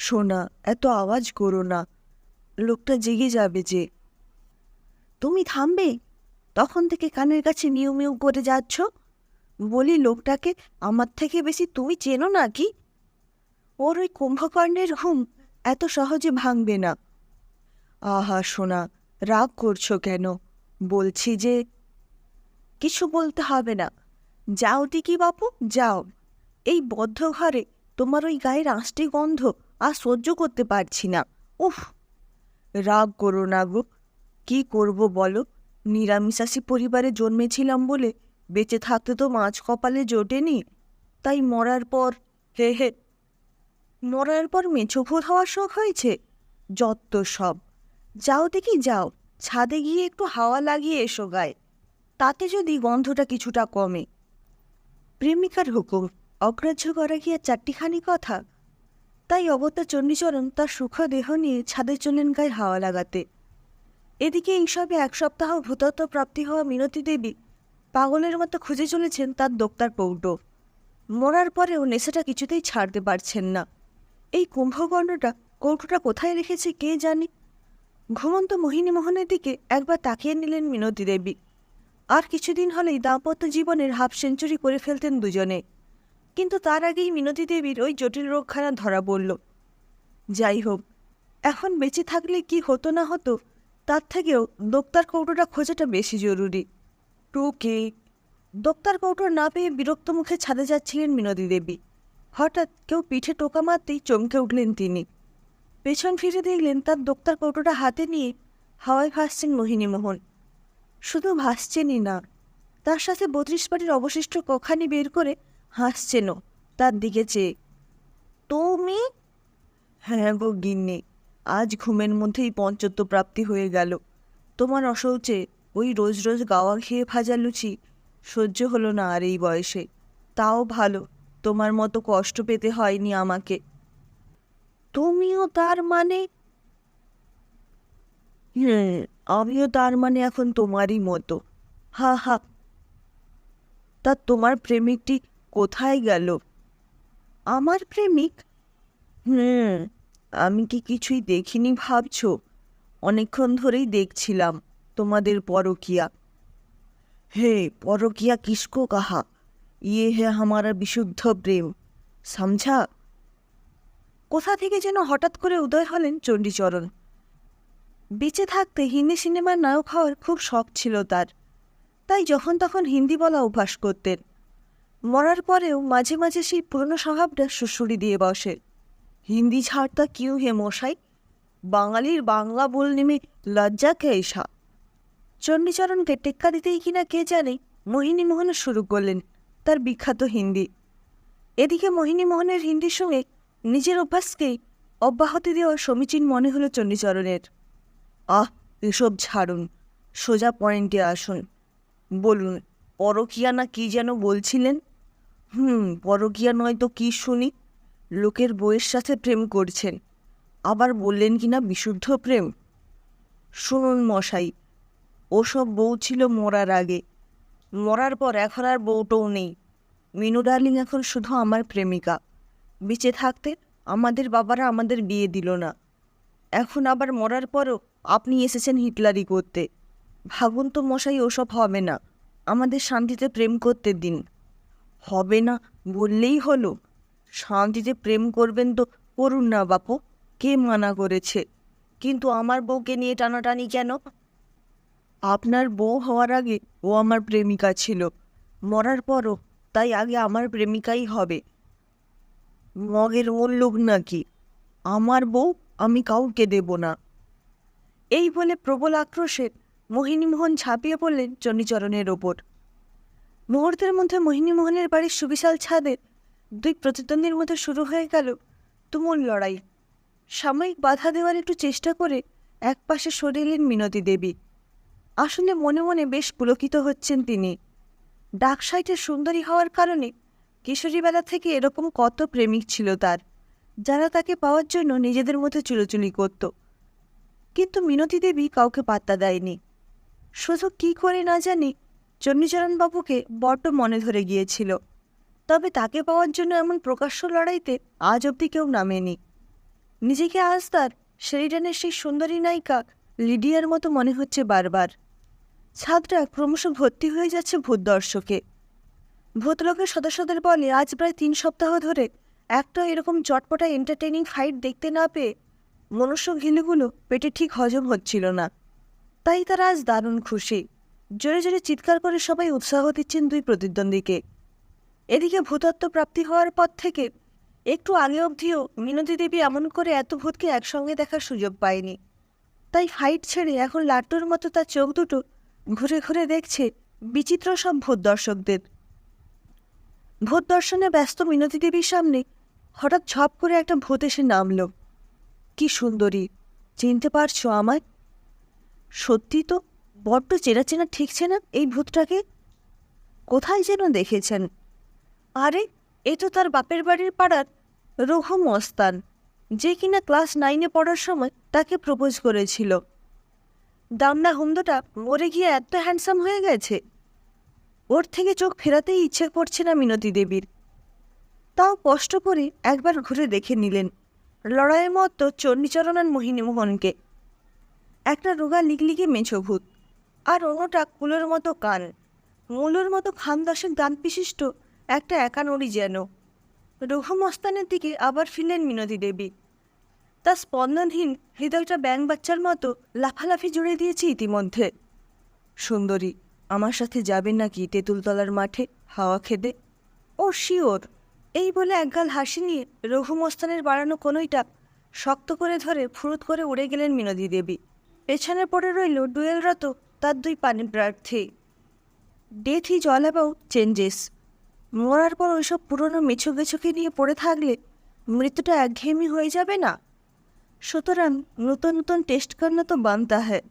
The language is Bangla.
সোনা, এত আওয়াজ করো না, লোকটা জেগে যাবে যে। তুমি থামবে? তখন থেকে কানের কাছে মিউ মিউ করে যাচ্ছ। বলি, লোকটাকে আমার থেকে বেশি তুমি চেনো নাকি? ওর ওই কুম্ভকর্ণের ঘুম এত সহজে ভাঙবে না। আহা সোনা, রাগ করছো কেন? বলছি যে কিছু বলতে হবে না। যাও টিকি বাপু, যাও। এই বদ্ধ ঘরে তোমার ওই গায়ের আষ্টি গন্ধ আর সহ্য করতে পারছি না। উফ! রাগ করো না গো। কি করব বলো? নিরামিষাশী পরিবারে জন্মেছিলাম বলে বেঁচে থাকতে তো মাছ কপালে জোটেনি। তাই মরার পর হে হে মরার পর মেছো ভূত হওয়ার শখ হয়েছে। যত সব। যাও দেখি, যাও, ছাদে গিয়ে একটু হাওয়া লাগিয়ে এসো গায়ে। তাতে যদি গন্ধটা কিছুটা কমে। প্রেমিকার হুকুম অগ্রাহ্য করা কি আর চারটিখানি কথা? তাই অগত্যা চণ্ডীচরণ তার সুখ দেহ নিয়ে ছাদে চললেন গায়ে হাওয়া লাগাতে। এদিকে এইসবে এক সপ্তাহ ভূতত্ব প্রাপ্তি হওয়া মিনতি দেবী পাগলের মতো খুঁজে চলেছেন তার দোক্তার কৌটো। মরার পরেও নেশাটা কিছুতেই ছাড়তে পারছেন না। এই কুম্ভকর্ণটা কৌটোটা কোথায় রেখেছে কে জানে। ঘুমন্ত মোহিনী মোহনের দিকে একবার তাকিয়ে নিলেন মিনতি দেবী। আর কিছুদিন হলেই দাম্পত্য জীবনের হাফ সেঞ্চুরি করে ফেলতেন দুজনে। কিন্তু তার আগেই মিনতি দেবীর ওই জটিল রোগখানা ধরা পড়ল। যাই হোক, এখন বেঁচে থাকলে কি হতো না হতো, তার থেকেও দোক্তার কৌটোটা খোঁজাটা বেশি জরুরি। টুকি! দোক্তার কৌটো না পেয়ে বিরক্ত মুখে ছাদে যাচ্ছিলেন মিনতি দেবী। হঠাৎ কেউ পিঠে টোকা মারতেই চমকে উঠলেন তিনি। পেছন ফিরে দেখলেন তার দোক্তার কৌটোটা হাতে নিয়ে হাওয়ায় ভাসছেন মোহিনীমোহন। শুধু ভাসছেনই না, তার সাথে 32 পাটির অবশিষ্ট কখানি বের করে হাসছেনও তার দিকে চেয়ে। তুমি? হ্যাঁ গো গিন্নি, আজ ঘুমের মধ্যেই পঞ্চত্ব প্রাপ্তি হয়ে গেল। তোমার অশৌচে ওই রোজ রোজ গাওয়া খেয়ে ভাজা লুচি সহ্য হলো না আর এই বয়সে। তাও ভালো, তোমার মতো কষ্ট পেতে হয়নি আমাকে। তুমিও তার মানে? হুম, আমিও তার মানে এখন তোমারই মতো। হা হা। তা তোমার প্রেমিকটি কোথায় গেল? আমার প্রেমিক? হুম, আমি কি কিছুই দেখিনি ভাবছো? অনেকক্ষণ ধরেই দেখছিলাম তোমাদের পরকিয়া। হে, পরকিয়া কিসকো কাহা? ইয়ে হে হামারা বিশুদ্ধ প্রেম, সমঝা? কোথা থেকে যেন হঠাৎ করে উদয় হলেন চণ্ডীচরণ। বেঁচে থাকতে হিন্দি সিনেমার নায়ক হওয়ার খুব শখ ছিল তার। তাই যখন তখন হিন্দি বলা অভ্যাস করতেন। মরার পরেও মাঝে মাঝে সেই পুরনো স্বভাবটা সুড়সুড়ি দিয়ে বসে। হিন্দি ছাড়তা কিউ হে মশাই? বাঙালির বাংলা বলনে মে লজ্জা কে এসা? চণ্ডীচরণকে টেক্কা দিতেই কিনা কে জানে মোহিনীমোহন শুরু করলেন তার বিখ্যাত হিন্দি। এদিকে মোহিনীমোহনের হিন্দির সঙ্গে নিজের অভ্যাসকেই অব্যাহতি দেওয়া সমীচীন মনে হলো চণ্ডীচরণের। আহ, এসব ছাড়ুন, সোজা পয়েন্টে আসুন। বলুন, পরকিয়া না কি যেন বলছিলেন? পরকিয়া নয় তো কি শুনি? লোকের বউয়ের সাথে প্রেম করছেন, আবার বললেন কিনা বিশুদ্ধ প্রেম। শুনুন মশাই, ওসব বউ ছিল মরার আগে। মরার পর এখন আর বউটও নেই। মিনু ডার্লিং এখন শুধু আমার প্রেমিকা। বেঁচে থাকতে আমাদের বাবারা আমাদের বিয়ে দিল না। এখন আবার মরার পরও আপনি এসেছেন হিটলারি করতে। ভাবুন তো মশাই, ওসব হবে না। আমাদের শান্তিতে প্রেম করতে দিন। হবে না বললেই হলো? শান্তিতে প্রেম করবেন তো করুন না বাপু, কে মানা করেছে? কিন্তু আমার বউকে নিয়ে টানাটানি কেন? আপনার বউ হওয়ার আগে ও আমার প্রেমিকা ছিল, মরার পরও তাই আগে আমার প্রেমিকাই হবে। মগের মুল্লুক নাকি? আমার বউ আমি কাউকে দেব না। এই বলে প্রবল আক্রোশে মোহিনীমোহন ঝাঁপিয়ে পড়লেন চণ্ডীচরণের ওপর। মুহূর্তের মধ্যে মোহিনীমোহনের বাড়ির সুবিশাল ছাদে দুই প্রতিদ্বন্দ্বীর মধ্যে শুরু হয়ে গেল তুমুল লড়াই। সাময়িক বাধা দেওয়ার একটু চেষ্টা করে একপাশে সরে এলেন মিনতি দেবী। আসলে মনে মনে বেশ পুলকিত হচ্ছেন তিনি। ডাক সাইটের সুন্দরী হওয়ার কারণে কিশোরীবেলা থেকে এরকম কত প্রেমিক ছিল তার, যারা তাকে পাওয়ার জন্য নিজেদের মধ্যে চুলোচুলি করত। কিন্তু মিনতি দেবী কাউকে পাত্তা দেয়নি। শুধু কি করে না জানি চণ্ডীচরণবাবুকে বড্ড মনে ধরে গিয়েছিল। তবে তাকে পাওয়ার জন্য এমন প্রকাশ্য লড়াইতে আজ অবধি কেউ নামেনি। নিজেকে আজ তার শেরিডানের সেই সুন্দরী নায়িকা লিডিয়ার মতো মনে হচ্ছে বারবার। ছাদটা ক্রমশ ভর্তি হয়ে যাচ্ছে ভূত দর্শকে। ভূতলোকের সদস্যদের বলে আজ প্রায় 3 সপ্তাহ ধরে একটা এরকম চটপটা এন্টারটেইনিং ফাইট দেখতে না পেয়ে মনুষ্য ঘিলুগুলো পেটে ঠিক হজম হচ্ছিল না। তাই তারা আজ দারুণ খুশি। জোরে জোরে চিৎকার করে সবাই উৎসাহ দিচ্ছেন দুই প্রতিদ্বন্দ্বীকে। এদিকে ভূতত্ব প্রাপ্তি হওয়ার পর থেকে একটু আগে অবধিও মিনতি দেবী এমন করে এত ভূতকে একসঙ্গে দেখার সুযোগ পায়নি। তাই ফাইট ছেড়ে এখন লাট্টুর মতো তার চোখ দুটো ঘুরে ঘুরে দেখছে বিচিত্র সব ভূত দর্শকদের। ভূত দর্শনে ব্যস্ত মিনতি দেবীর সামনে হঠাৎ ঝপ করে একটা ভূত এসে নামল। কি সুন্দরী, চিনতে পারছো আমায়? সত্যি তো, বড্ড চেনা চেনা ঠেকছে না এই ভূতটাকে। কোথায় যেন দেখেছেন। আরে, এ তো তার বাপের বাড়ির পাড়ার রঘু মস্তান, যে কিনা ক্লাস 9-এ পড়ার সময় তাকে প্রপোজ করেছিল। দামনা হুমদোটা মরে গিয়ে এত হ্যান্ডসাম হয়ে গেছে, ওর থেকে চোখ ফেরাতেই ইচ্ছে করছে না মিনতি দেবীর। তাও কষ্ট করে একবার ঘুরে দেখে নিলেন লড়াইয়ের মতো চণ্ডীচরণ আর মোহিনীমোহনকে। একটা রোগা লিগলিগে মেছো ভূত, আর অন্যটা কুলোর মতো কান, মূলোর মতো খানদাসের দান বিশিষ্ট একটা একানড়ি যেন। রঘু মস্তানের দিকে আবার ফিরলেন মিনতি দেবী। তার স্পন্দনহীন হৃদয়টা ব্যাং বাচ্চার মতো লাফালাফি জুড়ে দিয়েছে ইতিমধ্যে। সুন্দরী, আমার সাথে যাবেন নাকি তেঁতুলতলার মাঠে হাওয়া খেতে? ও শিওর। এই বলে একগাল হাসি নিয়ে রঘু মস্তানের বাড়ানো কোনোইটা শক্ত করে ধরে ফুরুত করে উড়ে গেলেন মিনতি দেবী। পেছনে পড়ে রইল ডুয়েলরত তার দুই পানি প্রার্থী। Death is all about changes. মরার পর ওইসব পুরনো মেছোগেছোকে নিয়ে পড়ে থাকলে মৃত্যুটা একঘেয়েমি হয়ে যাবে না? সুতরাং নতুন নতুন টেস্ট করনা তো বানতা হ্যায়।